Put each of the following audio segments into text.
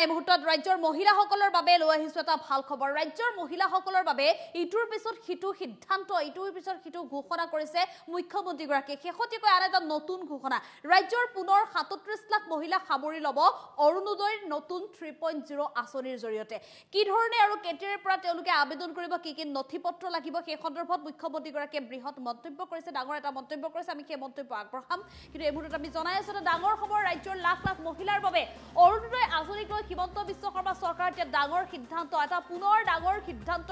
এই মুহূৰ্তত ৰাজ্যৰ মহিলাসকলৰ বাবে লৈ আহিছো এটা ভাল খবৰ ৰাজ্যৰ মহিলাসকলৰ বাবে ইটোৰ পিছত হিটু সিদ্ধান্ত ইটোৰ পিছত হিটু ঘোষণা কৰিছে মুখ্যমন্ত্ৰী গৰাকীয়ে শেহতীয়াকৈ আৰু এটা নতুন ঘোষণা ৰাজ্যৰ পুনৰ ৩৭ লাখ মহিলা সামৰি ল'ব অৰুণোদয়ৰ নতুন 3.0 আঁচনিৰ জৰিয়তে কি ধৰণে আৰু কেতিয়াৰ পৰা তেওঁলোকে আবেদন কৰিব কি কি নথিপত্ৰ লাগিব সেই সন্দৰ্ভত মুখ্যমন্ত্ৰী গৰাকীয়ে বৃহৎ মন্তব্য কৰিছে ডাঙৰ এটা মন্তব্য কৰিছে আমি সেই মন্তব্য আগবঢ়াম কিন্তু এই মুহূৰ্তত আমি জনাই আছো ডাঙৰ খবৰ ৰাজ্যৰ লাখ লাখ মহিলাৰ বাবে অৰুণোদয় আঁচনিক লৈ হিমন্ত বিশ্ব শৰ্মা চৰকাৰ এতিয়া ডাঙৰ সিদ্ধান্ত এটা পুনৰ ডাঙৰ সিদ্ধান্ত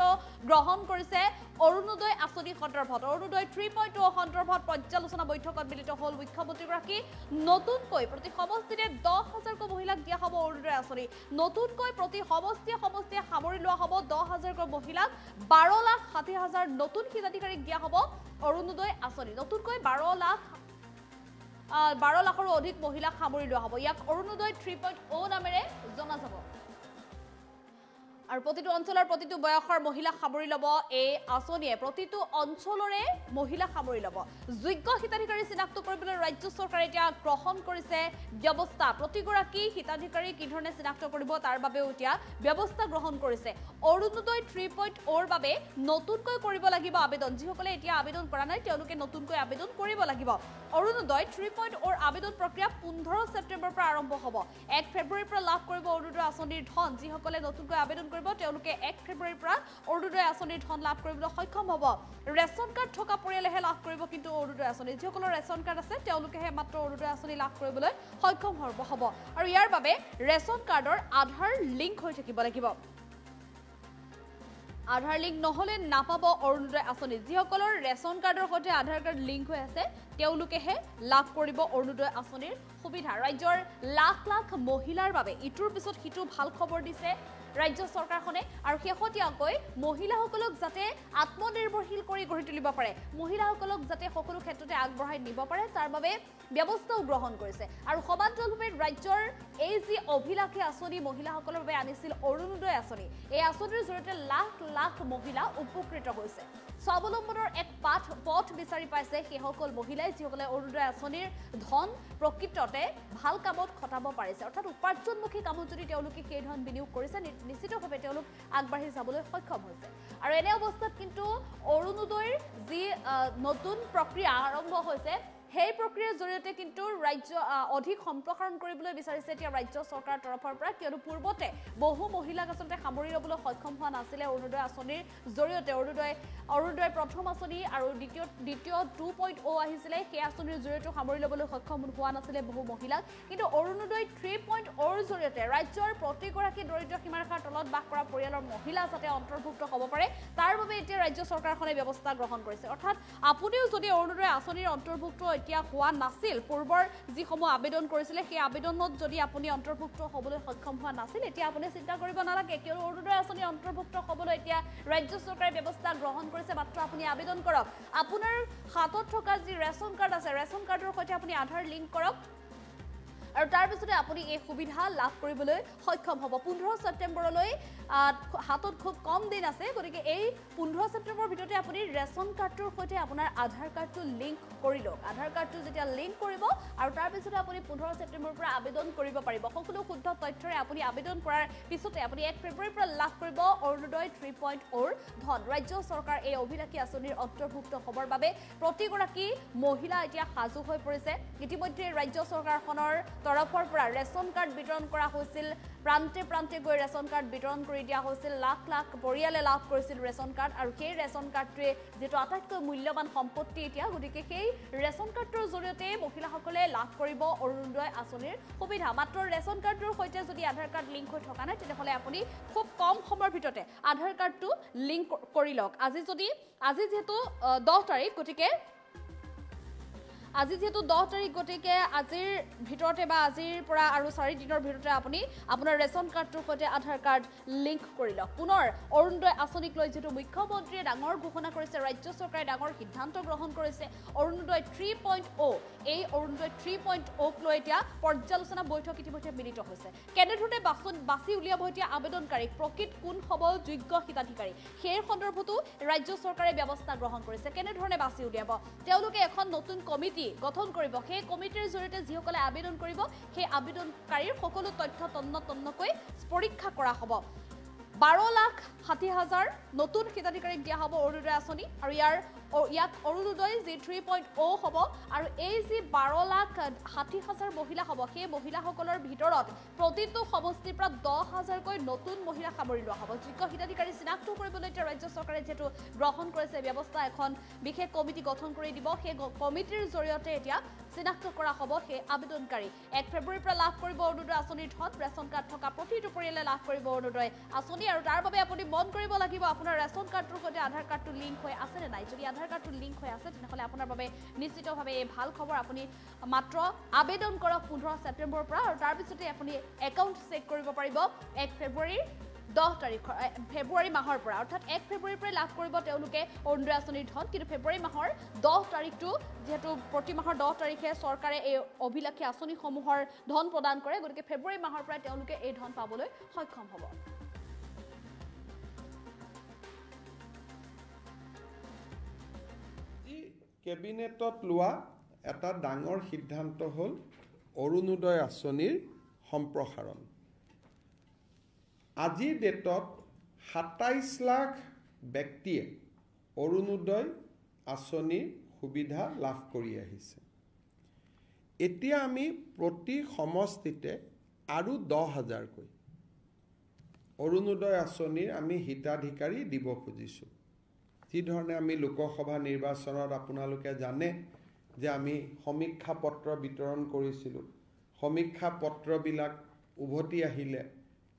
গ্ৰহণ কৰিছে অৰুণোদয় আঁচনি সন্দৰ্ভত অৰুণোদয় 3.0 সন্দৰ্ভত পৰ্যালোচনা বৈঠকত মিলিত হ'ল মুখ্যমন্ত্ৰী গৰাকী নতুনকৈ প্ৰতি সমষ্টিতে 10,000কৈ মহিলাক দিয়া হ'ব অৰুণোদয় আঁচনি নতুনকৈ প্ৰতি সমষ্টিয়ে সামৰি লোৱা হ'ব 10,000কৈ মহিলাক 12,60,000 নতুন হিতাধিকাৰীক দিয়া হ'ব অৰুণোদয় আঁচনি নতুনকৈ 12 লাখৰো অধিক মহিলাক সামৰি লোৱা হ'ব ইয়াক অৰুণোদয় 3.0 নামেৰে জনা যাব আৰু প্ৰতিটো অঞ্চলৰ প্ৰতিটো বয়সৰ মহিলা সামৰি ল'ব এই আঁচনিয়ে প্ৰতিটো অঞ্চলৰে মহিলা সামৰি ল'ব যোগ্য হিতাধিকাৰী চিনাক্ত কৰিবলৈ ৰাজ্য চৰকাৰে এতিয়া গ্ৰহণ কৰিছে ব্যৱস্থা প্ৰতিগৰাকী হিতাধিকাৰী কি ধৰণে চিনাক্ত কৰিব তাৰ বাবেও এতিয়া ব্যৱস্থা গ্ৰহণ কৰিছে অৰুণোদয় 3.0 বাবে নতুনকৈ কৰিব লাগিব আবেদন যিসকলে এতিয়া আবেদন কৰা নাই তেওঁলোকে নতুনকৈ আবেদন কৰিব লাগিব অৰুণোদয় 3.0 আবেদন প্ৰক্ৰিয়া 15 ছেপ্টেম্বৰৰ পৰা আৰম্ভ হ'ব 1 ফেব্ৰুৱাৰীৰ পৰা লাভ কৰিব অৰুণোদয় আঁচনিৰ ধন যিসকলে নতুনকৈ আবেদন তেওঁলোকে 1 ফেব্ৰুৱাৰীৰ পৰা অৰুণোদয় আঁচনিৰ ধন লাভ কৰিবলৈ সক্ষম হ'ব ৰেচন কাৰ্ড থকা পৰিয়ালেহে লাভ কৰিব কিন্তু অৰুণোদয় আঁচনি যিসকলৰ ৰেচন কাৰ্ড আছে তেওঁলোকেহে মাত্ৰ অৰুণোদয় আঁচনি লাভ কৰিবলৈ সক্ষম হ'ব আৰু ইয়াৰ বাবে ৰেচন কাৰ্ডৰ আধাৰ লিংক হৈ থাকিব লাগিব আধাৰ লিংক নহলে নাপাব অৰুণোদয় আঁচনি যিসকলৰ ৰেচন কাৰ্ডৰ সৈতে আধাৰ কাৰ্ড লিংক হৈ আছে তেওঁলোকেহে লাভ কৰিব অৰুণোদয় আঁচনিৰ সুবিধা ৰাজ্যৰ লাখ লাখ মহিলাৰ বাবে ইটোৰ পিছত সিটো ভাল খবৰ দিছে ৰাজ্য চৰকাৰখনে আৰু শেহতীয়াকৈ মহিলাসকলক যাতে আত্মনিৰ্ভৰশীল কৰি গঢ়ি তুলিব পাৰে মহিলাসকলক যাতে সকলো ক্ষেত্ৰতে আগবঢ়াই নিব পাৰে তাৰ বাবে ব্যৱস্থাও গ্ৰহণ কৰিছে আৰু সমান্তৰালভাৱে ৰাজ্যৰ এই যি অভিলাষী আঁচনি মহিলাসকলৰ বাবে আনিছিল অৰুণোদয় আঁচনি এই আঁচনিৰ জৰিয়তে লাখ লাখ মহিলা উপকৃত হৈছে স্বাৱলম্বনৰ এক পথ বিচাৰি পাইছে সেইসকল মহিলাই যিসকলে অৰুণোদয় আঁচনিৰ ধন প্ৰকৃততে ভাল কামত খটাব পাৰিছে অৰ্থাৎ উপাৰ্জনমুখী কামত যদি তেওঁলোকে সেই ধন বিনিয়োগ কৰিছে নিশ্চিতভাৱে তেওঁলোক আগবাঢ়ি যাবলৈ সক্ষম হৈছে আৰু এনে অৱস্থাত কিন্তু অৰুণোদয়ৰ যি নতুন প্ৰক্ৰিয়া আৰম্ভ হৈছে সেই প্ৰক্ৰিয়াৰ জৰিয়তে কিন্তু ৰাজ্য অধিক সম্প্ৰসাৰণ কৰিবলৈ বিচাৰিছে এতিয়া ৰাজ্য চৰকাৰৰ তৰফৰ পৰা কিয়নো পূৰ্বতে বহু মহিলাক আচলতে সামৰি ল'বলৈ সক্ষম হোৱা নাছিলে অৰুণোদয় আঁচনিৰ জৰিয়তে অৰুণোদয় প্ৰথম আঁচনি আৰু দ্বিতীয় 2.0 আহিছিলে সেই আঁচনিৰ জৰিয়তে সামৰি ল'বলৈ সক্ষম হোৱা নাছিলে বহু মহিলাক কিন্তু অৰুণোদয় 3.0 জৰিয়তে ৰাজ্যৰ প্ৰতিগৰাকী দৰিদ্ৰ সীমাৰেখাৰ তলত বাস কৰা পৰিয়ালৰ মহিলা যাতে অন্তৰ্ভুক্ত হ'ব পাৰে তাৰ বাবে এতিয়া ৰাজ্য চৰকাৰখনে ব্যৱস্থা গ্ৰহণ কৰিছে অৰ্থাৎ আপুনিও যদি অৰুণোদয় আঁচনিৰ অন্তৰ্ভুক্ত এতিয়া হোৱা নাছিল পূৰ্বৰ যিসমূহ আবেদন কৰিছিলে সেই আবেদনত যদি আপুনি অন্তৰ্ভুক্ত হ'বলৈ সক্ষম হোৱা নাছিল এতিয়া আপুনি চিন্তা কৰিব নালাগে কিয়নো অৰুণোদয় আঁচনি অন্তৰ্ভুক্ত হ'বলৈ এতিয়া ৰাজ্য চৰকাৰে ব্যৱস্থা গ্ৰহণ কৰিছে মাত্ৰ আপুনি আবেদন কৰক আপোনাৰ হাতত থকা যি ৰেচন কাৰ্ড আছে ৰেচন কাৰ্ডৰ সৈতে আপুনি আধাৰ লিংক কৰক আৰু তাৰ পিছতে আপুনি এই সুবিধা লাভ কৰিবলৈ সক্ষম হ'ব 15 ছেপ্টেম্বৰলৈ হাতত খুব কম দিন আছে গতিকে এই 15 ছেপ্টেম্বৰৰ ভিতৰতে আপুনি ৰেচন কাৰ্ডটোৰ সৈতে আপোনাৰ আধাৰ কাৰ্ডটো লিংক কৰি লওক আধাৰ কাৰ্ডটো যেতিয়া লিংক কৰিব আৰু তাৰ পিছতে আপুনি 15 ছেপ্টেম্বৰৰ পৰা আবেদন কৰিব পাৰিব সকলো শুদ্ধ তথ্যৰে আপুনি আবেদন কৰাৰ পিছতে আপুনি 1 ফেব্ৰুৱাৰীৰ পৰা লাভ কৰিব অৰুণোদয় 3.0 ধন ৰাজ্য চৰকাৰ এই অভিলাষী আঁচনিৰ অন্তৰ্ভুক্ত হ'বৰ বাবে প্ৰতিগৰাকী মহিলা এতিয়া সাজু হৈ পৰিছে ইতিমধ্যে ৰাজ্য চৰকাৰখনৰ তৰফৰ পৰা ৰেচন কাৰ্ড বিতৰণ কৰা হৈছিল প্ৰান্তে গৈ ৰেচন কাৰ্ড বিতৰণ কৰি দিয়া হৈছিল লাখ লাখ পৰিয়ালে লাভ কৰিছিল ৰেচন কাৰ্ড আৰু সেই ৰেচন কাৰ্ডটোৱে যেটো আটাইতকৈ মূল্যৱান সম্পত্তি এতিয়া গতিকে সেই ৰেচন কাৰ্ডৰ জৰিয়তে মহিলাসকলে লাভ কৰিব অৰুণোদয় আঁচনিৰ সুবিধা মাত্ৰ ৰেচন কাৰ্ডৰ সৈতে যদি আধাৰ কাৰ্ড লিংক হৈ থকা নাই তেতিয়াহ'লে আপুনি খুব কম সময়ৰ ভিতৰতে আধাৰ কাৰ্ডটো লিংক কৰি লওক আজি যিহেতু 10 তাৰিখ গতিকে আজি যেহেতু 10 তাৰিখ গতিকে আজিৰ ভিতৰতে বা আজিৰ পৰা আৰু 4 দিনৰ ভিতৰতে আপুনি আপোনাৰ ৰেচন কাৰ্ডটোৰ সৈতে আধাৰ কাৰ্ড লিংক কৰি লওক পুনৰ অৰুণোদয় আঁচনিক লৈ যেটো মুখ্যমন্ত্ৰীয়ে ডাঙৰ ঘোষণা কৰিছে ৰাজ্য চৰকাৰে ডাঙৰ সিদ্ধান্ত গ্ৰহণ কৰিছে অৰুণোদয় 3.0 এই অৰুণোদয় 3.0 লৈ এতিয়া পৰ্যালোচনা বৈঠক ইতিমধ্যে মিলিত হৈছে কেনেধৰণে বাছি উলিয়াব এতিয়া আবেদনকাৰীক প্ৰকৃত কোন হ'ব যোগ্য হিতাধিকাৰী সেই সন্দৰ্ভতো ৰাজ্য চৰকাৰে ব্যৱস্থা গ্ৰহণ কৰিছে কেনেধৰণে বাছি উলিয়াব তেওঁলোকে এখন নতুন কমিটি কমিটি গঠন কৰিব সেই কমিটিৰ জৰিয়তে যিসকলে আবেদন কৰিব সেই আবেদনকাৰীৰ সকলো তথ্য তন্নকৈ পৰীক্ষা কৰা হ'ব 12,60,000 নতুন হিতাধিকাৰীক দিয়া হ'ব অৰুণোদয় আঁচনি আৰু ইয়াক অৰুণোদয় যি 3.0 হ'ব আৰু এই যি 12,60,000 মহিলা হ'ব সেই মহিলাসকলৰ ভিতৰত প্ৰতিটো সমষ্টিৰ পৰা 10,000কৈ নতুন মহিলা সামৰি লোৱা হ'ব যোগ্য হিতাধিকাৰী চিনাক্ত কৰিবলৈ ৰাজ্য চৰকাৰে যেটো গ্ৰহণ কৰিছে ব্যৱস্থা এখন বিশেষ কমিটি গঠন কৰি দিব সেই কমিটিৰ জৰিয়তে এতিয়া চিনাক্ত কৰা হ'ব সেই আবেদনকাৰী 1 ফেব্ৰুৱাৰীৰ পৰা লাভ কৰিব অৰুণোদয় আঁচনিৰ ধন ৰেচন কাৰ্ড থকা প্ৰতিটো পৰিয়ালে লাভ কৰিব অৰুণোদয় আঁচনি আৰু তাৰ বাবে আপুনি মন কৰিব লাগিব আপোনাৰ ৰেচন কাৰ্ডৰ সৈতে আধাৰ কাৰ্ডটো লিংক হৈ আছে নে নাই যদি আধাৰ কাৰ্ডটো লিংক হৈ আছে তেনেহ'লে আপোনাৰ বাবে নিশ্চিতভাৱে এই ভাল খবৰ আপুনি মাত্ৰ আবেদন কৰক 15 ছেপ্টেম্বৰৰ পৰা আৰু তাৰ পিছতে আপুনি একাউণ্ট চেক কৰিব পাৰিব 1 ফেব্ৰুৱাৰীৰ 10 তাৰিখ ফেব্ৰুৱাৰী মাহৰ পৰা অৰ্থাৎ 1 ফেব্ৰুৱাৰীৰ পৰা লাভ কৰিব তেওঁলোকে অৰুণোদয় আঁচনিৰ ধন কিন্তু ফেব্ৰুৱাৰী মাহৰ 10 তাৰিখটো যেহেতু প্ৰতি মাহৰ 10 তাৰিখে চৰকাৰে এই অভিলাষী আঁচনিসমূহৰ ধন প্ৰদান কৰে গতিকে ফেব্ৰুৱাৰী মাহৰ পৰা তেওঁলোকে এই ধন পাবলৈ সক্ষম হ'ব কেবিনেটত লোৱা এটা ডাঙৰ সিদ্ধান্ত হ'ল অৰুণোদয় আঁচনিৰ সম্প্ৰসাৰণ আজিৰ ডেটত 27 লাখ ব্যক্তিয়ে অৰুণোদয় আঁচনিৰ সুবিধা লাভ কৰি আহিছে এতিয়া আমি প্ৰতি সমষ্টিতে আৰু 10,000কৈ অৰুণোদয় আঁচনিৰ আমি হিতাধিকাৰী দিব খুজিছোঁ যি ধৰণে আমি লোকসভা নিৰ্বাচনত আপোনালোকে জানে যে আমি সমীক্ষা পত্ৰ বিতৰণ কৰিছিলোঁ সমীক্ষা পত্ৰবিলাক উভতি আহিলে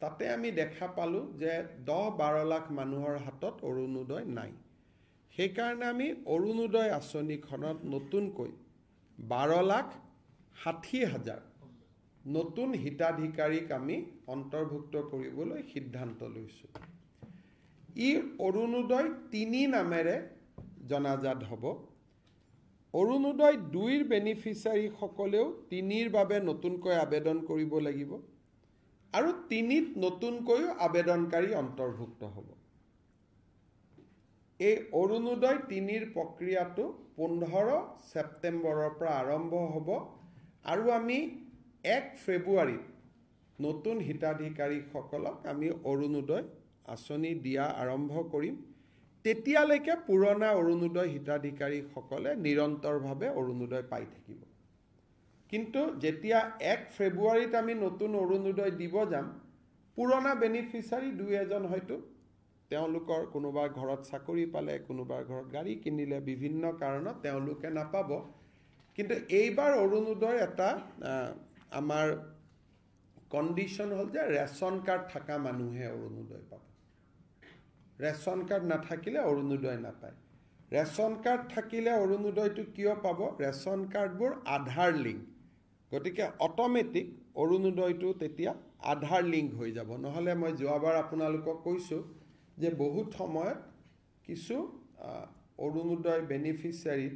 তাতে আমি দেখা পালোঁ যে 10-12 লাখ মানুহৰ হাতত অৰুণোদয় নাই সেইকাৰণে আমি অৰুণোদয় আঁচনিখনত নতুনকৈ 12,60,000 নতুন হিতাধিকাৰীক আমি অন্তৰ্ভুক্ত কৰিবলৈ সিদ্ধান্ত লৈছোঁ ই অৰুণোদয় 3 নামেৰে জনাজাত হ'ব অৰুণোদয় 2ৰ বেনিফিচিয়াৰীসকলেও 3ৰ বাবে নতুনকৈ আবেদন কৰিব লাগিব আৰু 3ত নতুনকৈ আবেদনকাৰী অন্তৰ্ভুক্ত হ'ব এই অৰুণোদয় 3ৰ প্ৰক্ৰিয়াটো 15 ছেপ্টেম্বৰৰ পৰা আৰম্ভ হ'ব আৰু আমি 1 ফেব্ৰুৱাৰীত নতুন হিতাধিকাৰীসকলক আমি অৰুণোদয় আঁচনি দিয়া আৰম্ভ কৰিম তেতিয়ালৈকে পুৰণা অৰুণোদয় হিতাধিকাৰীসকলে নিৰন্তৰভাৱে অৰুণোদয় পাই থাকিব কিন্তু যেতিয়া 1 ফেব্ৰুৱাৰীত আমি নতুন অৰুণোদয় দিব যাম পুৰণা বেনিফিচিয়াৰী 2-এজন হয়তো তেওঁলোকৰ কোনোবা ঘৰত চাকৰি পালে কোনোবা ঘৰত গাড়ী কিনিলে বিভিন্ন কাৰণত তেওঁলোকে নাপাব কিন্তু এইবাৰ অৰুণোদয় এটা আমাৰ কণ্ডিশ্যন হ'ল যে ৰেচন কাৰ্ড থকা মানুহে অৰুণোদয় পাব ৰেচন কাৰ্ড নাথাকিলে অৰুণোদয় নাপায় ৰেচন কাৰ্ড থাকিলে অৰুণোদয়টো কিয় পাব ৰেচন কাৰ্ডবোৰ আধাৰ লিংক গতিকে অট'মেটিক অৰুণোদয়টো তেতিয়া আধাৰ লিংক হৈ যাব নহ'লে মই যোৱাবাৰ আপোনালোকক কৈছোঁ যে বহুত সময়ত কিছু অৰুণোদয় বেনিফিচিয়াৰীত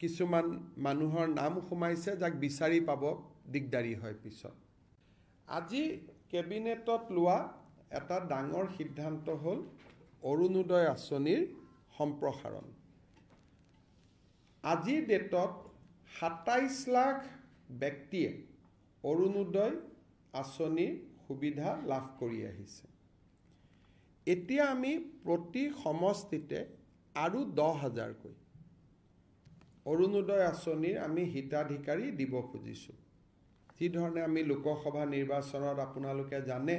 কিছুমান মানুহৰ নাম সোমাইছে যাক বিচাৰি পাব দিগদাৰী হয় পিছত আজি কেবিনেটত লোৱা এটা ডাঙৰ সিদ্ধান্ত হ'ল অৰুণোদয় আঁচনিৰ সম্প্ৰসাৰণ আজিৰ ডেটত 27 লাখ ব্যক্তিয়ে অৰুণোদয় আঁচনিৰ সুবিধা লাভ কৰি আহিছে এতিয়া আমি প্ৰতি সমষ্টিতে আৰু 10,000কৈ অৰুণোদয় আঁচনিৰ আমি হিতাধিকাৰী দিব খুজিছোঁ যি ধৰণে আমি লোকসভা নিৰ্বাচনত আপোনালোকে জানে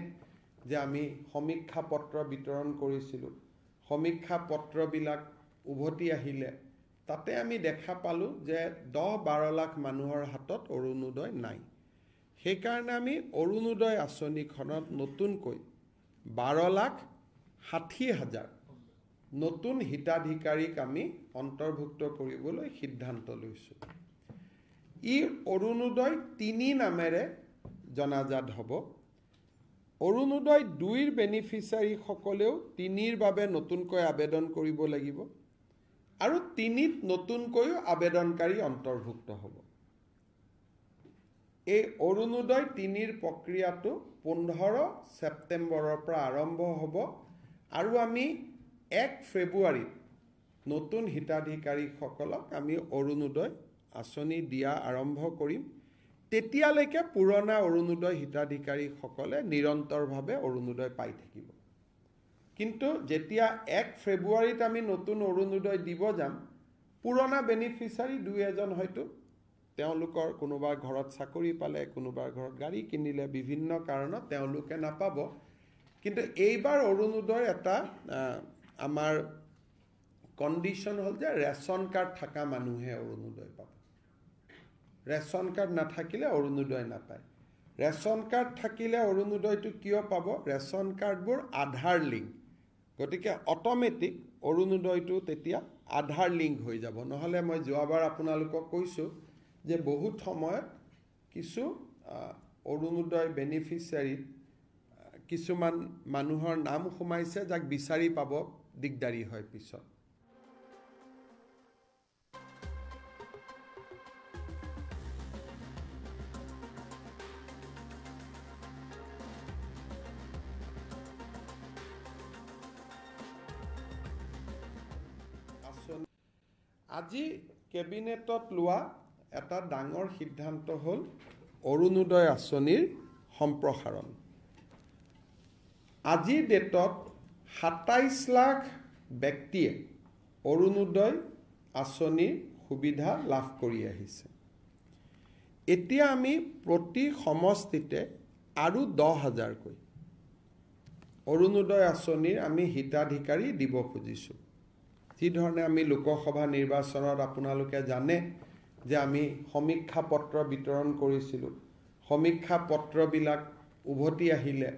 যে আমি সমীক্ষা পত্ৰ বিতৰণ কৰিছিলোঁ সমীক্ষা পত্ৰবিলাক উভতি আহিলে তাতে আমি দেখা পালোঁ যে 10-12 লাখ মানুহৰ হাতত অৰুণোদয় নাই সেইকাৰণে আমি অৰুণোদয় আঁচনিখনত নতুনকৈ 12,60,000 নতুন হিতাধিকাৰীক আমি অন্তৰ্ভুক্ত কৰিবলৈ সিদ্ধান্ত লৈছোঁ ই অৰুণোদয় 3 নামেৰে জনাজাত হ'ব অৰুণোদয় 2ৰ বেনিফিচিয়াৰীসকলেও 3ৰ বাবে নতুনকৈ আবেদন কৰিব লাগিব আৰু 3ত নতুনকৈ আবেদনকাৰী অন্তৰ্ভুক্ত হ'ব এই অৰুণোদয় 3ৰ প্ৰক্ৰিয়াটো 15 ছেপ্টেম্বৰৰ পৰা আৰম্ভ হ'ব আৰু আমি 1 ফেব্ৰুৱাৰীত নতুন হিতাধিকাৰীসকলক আমি অৰুণোদয় আঁচনি দিয়া আৰম্ভ কৰিম তেতিয়ালৈকে পুৰণা অৰুণোদয় হিতাধিকাৰীসকলে নিৰন্তৰভাৱে অৰুণোদয় পাই থাকিব। কিন্তু যেতিয়া 1 ফেব্ৰুৱাৰীত আমি নতুন অৰুণোদয় দিব যাম, পুৰণা বেনিফিচিয়াৰী দুই এজন হয়তো তেওঁলোকৰ কোনোবাৰ ঘৰত চাকৰি পালে, কোনোবাৰ ঘৰত গাড়ী কিনিলে, বিভিন্ন কাৰণত তেওঁলোকে নাপাব। কিন্তু এইবাৰ অৰুণোদয় এটা আমাৰ কণ্ডিশ্যন হ'ল যে ৰেচন কাৰ্ড থকা মানুহে অৰুণোদয় পাব। ৰেচন কাৰ্ড নাথাকিলে অৰুণোদয় নাপায়। ৰেচন কাৰ্ড থাকিলে অৰুণোদয়টো কিয় পাব? ৰেচন কাৰ্ডবোৰ আধাৰ লিংক, গতিকে অট'মেটিক অৰুণোদয়টো তেতিয়া আধাৰ লিংক হৈ যাব। নহ'লে মই যোৱাবাৰ আপোনালোকক কৈছোঁ যে বহুত সময়ত কিছু অৰুণোদয় বেনিফিচিয়াৰীত কিছুমান মানুহৰ নাম সোমাইছে যাক বিচাৰি পাব দিগদাৰী হয় পিছত। আজি কেবিনেটত লোৱা এটা ডাঙৰ সিদ্ধান্ত হ'ল অৰুণোদয় আঁচনিৰ সম্প্ৰসাৰণ। আজিৰ ডেটত ২৭ লাখ ব্যক্তিয়ে অৰুণোদয় আঁচনিৰ সুবিধা লাভ কৰি আহিছে। এতিয়া আমি প্ৰতি সমষ্টিতে আৰু 10,000কৈ অৰুণোদয় আঁচনিৰ আমি হিতাধিকাৰী দিব খুজিছোঁ। যিধৰণে আমি লোকসভা নিৰ্বাচনত আপোনালোকে জানে যে আমি সমীক্ষা পত্ৰ বিতৰণ কৰিছিলোঁ। সমীক্ষা পত্ৰবিলাক উভতি আহিলে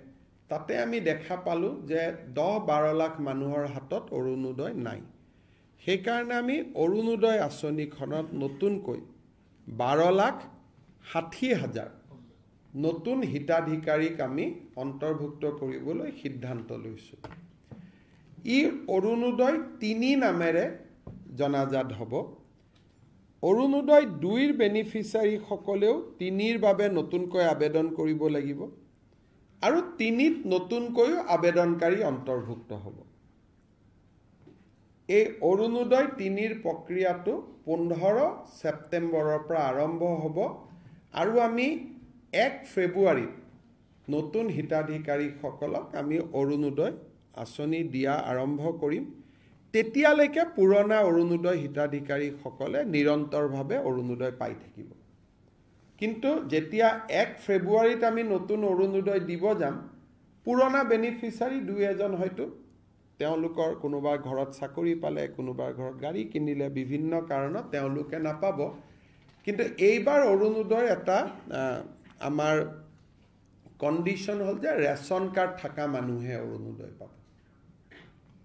তাতে আমি দেখা পালোঁ যে 10-12 লাখ মানুহৰ হাতত অৰুণোদয় নাই। সেইকাৰণে আমি অৰুণোদয় আঁচনিখনত নতুনকৈ 12,60,000 নতুন হিতাধিকাৰীক আমি অন্তৰ্ভুক্ত কৰিবলৈ সিদ্ধান্ত লৈছোঁ। ই অৰুণোদয় 3 নামেৰে জনাজাত হ'ব। অৰুণোদয় 2ৰ বেনিফিচিয়াৰীসকলেও 3ৰ বাবে নতুনকৈ আবেদন কৰিব লাগিব আৰু 3ত নতুনকৈও আবেদনকাৰী অন্তৰ্ভুক্ত হ'ব। এই অৰুণোদয় 3ৰ প্ৰক্ৰিয়াটো 15 ছেপ্টেম্বৰৰ পৰা আৰম্ভ হ'ব আৰু আমি 1 ফেব্ৰুৱাৰীত নতুন হিতাধিকাৰীসকলক আমি অৰুণোদয় আঁচনি দিয়া আৰম্ভ কৰিম। তেতিয়ালৈকে পুৰণা অৰুণোদয় হিতাধিকাৰীসকলে নিৰন্তৰভাৱে অৰুণোদয় পাই থাকিব। কিন্তু যেতিয়া 1 ফেব্ৰুৱাৰীত আমি নতুন অৰুণোদয় দিব যাম, পুৰণা বেনিফিচিয়াৰী দুই এজন হয়তো তেওঁলোকৰ কোনোবাৰ ঘৰত চাকৰি পালে, কোনোবাৰ ঘৰত গাড়ী কিনিলে, বিভিন্ন কাৰণত তেওঁলোকে নাপাব। কিন্তু এইবাৰ অৰুণোদয় এটা আমাৰ কণ্ডিশ্যন হ'ল যে ৰেচন কাৰ্ড থকা মানুহে অৰুণোদয় পাব।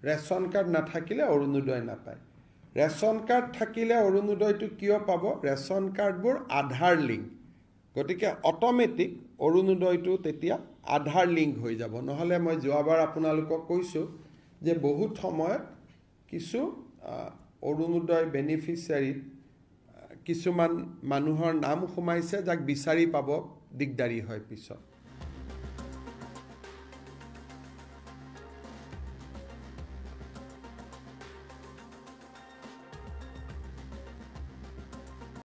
ৰেচন কাৰ্ড নাথাকিলে অৰুণোদয় নাপায়। ৰেচন কাৰ্ড থাকিলে অৰুণোদয়টো কিয় পাব? ৰেচন কাৰ্ডবোৰ আধাৰ লিংক, গতিকে অট'মেটিক অৰুণোদয়টো তেতিয়া আধাৰ লিংক হৈ যাব। নহ'লে মই যোৱাবাৰ আপোনালোকক কৈছোঁ যে বহুত সময়ত কিছু অৰুণোদয় বেনিফিচিয়াৰীত কিছুমান মানুহৰ নাম সোমাইছে যাক বিচাৰি পাব দিগদাৰী হয় পিছত।